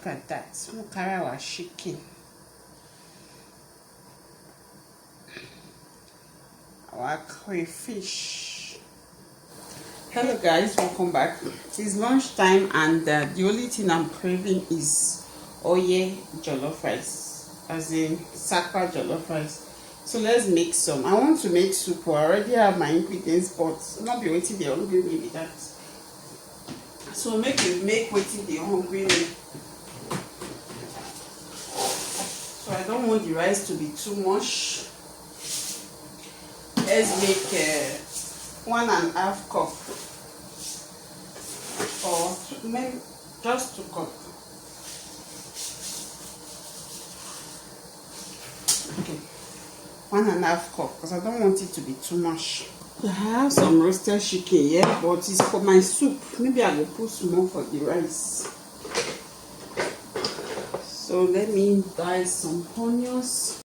Look at that. Mukara was shaking. Our crayfish. Hello guys, welcome back. It's lunchtime and the only thing I'm craving is oye jollof rice, as in sakwa jollof rice. So let's make some. I want to make soup. I already have my ingredients, but not be waiting the hungry me with that. So make waiting the hungry me. So I don't want the rice to be too much. Let's make 1.5 cup or maybe just 2 cups. Okay, 1.5 cup because I don't want it to be too much. I have some roasted chicken here, but it's for my soup. Maybe I will put some more for the rice. So let me buy some onions.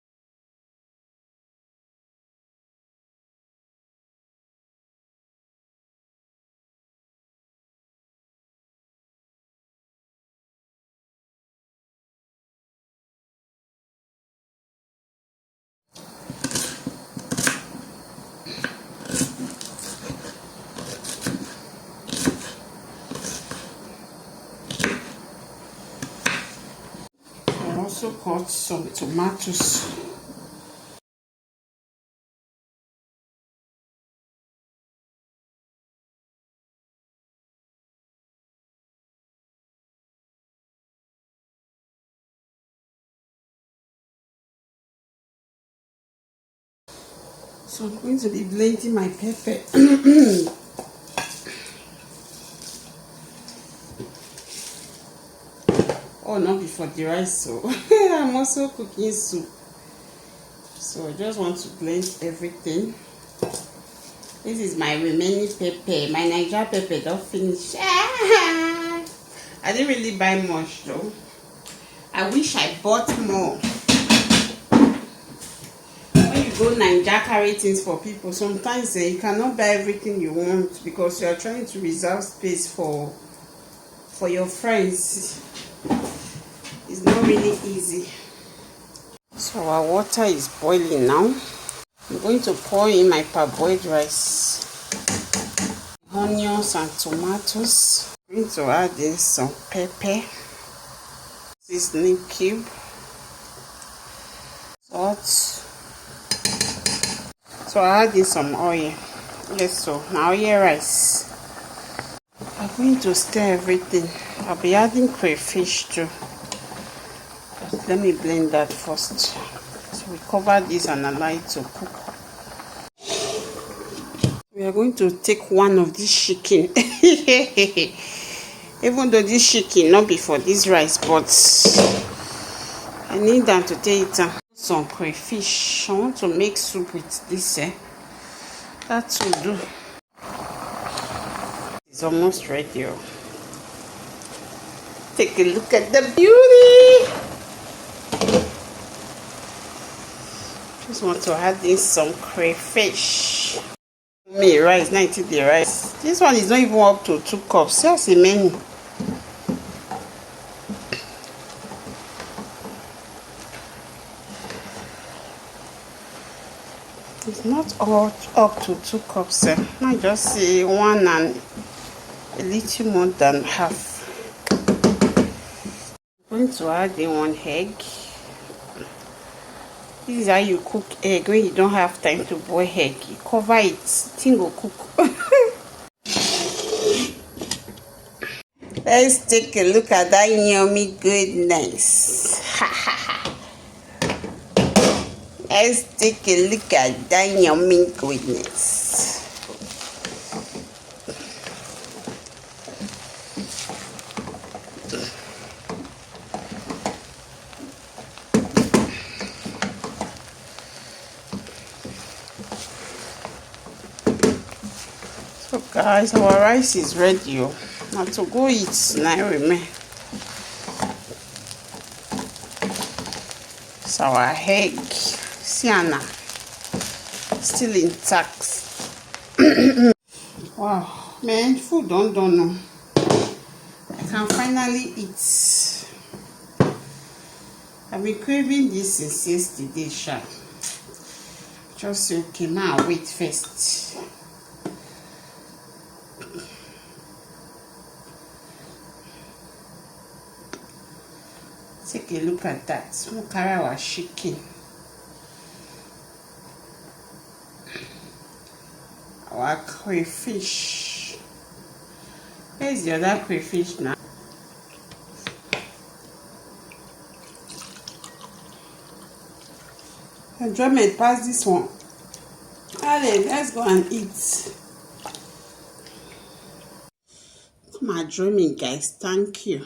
Also cut some tomatoes. So I'm going to be blending my pepper. Oh, not before the rice, so I'm also cooking soup. So I just want to blend everything. This is my remaining pepper. My Niger pepper don't finish. I didn't really buy much though. I wish I bought more. When you go Niger carry things for people, sometimes you cannot buy everything you want because you are trying to reserve space for your friends. It's not really easy. So our water is boiling now. I'm going to pour in my parboiled rice, onions and tomatoes. I'm going to add in some pepper, seasoning cube, salt. So I add in some oil. Yes, so now oil rice. I'm going to stir everything. I'll be adding crayfish too. Let me blend that first. So we cover this and allow it to cook. We are going to take one of this chicken. Even though this chicken not be for this rice, but I need them to take it. Some crayfish. I want to make soup with this. That will do. It's almost ready. Take a look at the beauty. Just want to add in some crayfish. Me rice, 90 the rice. This one is not even up to 2 cups. Just a menu. It's not all up to 2 cups. I just say 1 and a little more than half. I'm going to add in 1 egg. This is how you cook egg when you don't have time to boil egg. You cover it, thing will cook. Let's take a look at that yummy goodness. Let's take a look at that yummy goodness. So guys, our rice is ready. Now to go eat now remain. So our egg, Sienna, still intact. Wow, man, food don't know. I can finally eat. I've been craving this since yesterday, sha. Just say, okay, now wait first. Take a look at that. Mukara was shaking. Our crayfish. Where's the other crayfish now? Enjoyment pass this one. Allez, let's go and eat. Come and join me, guys. Thank you.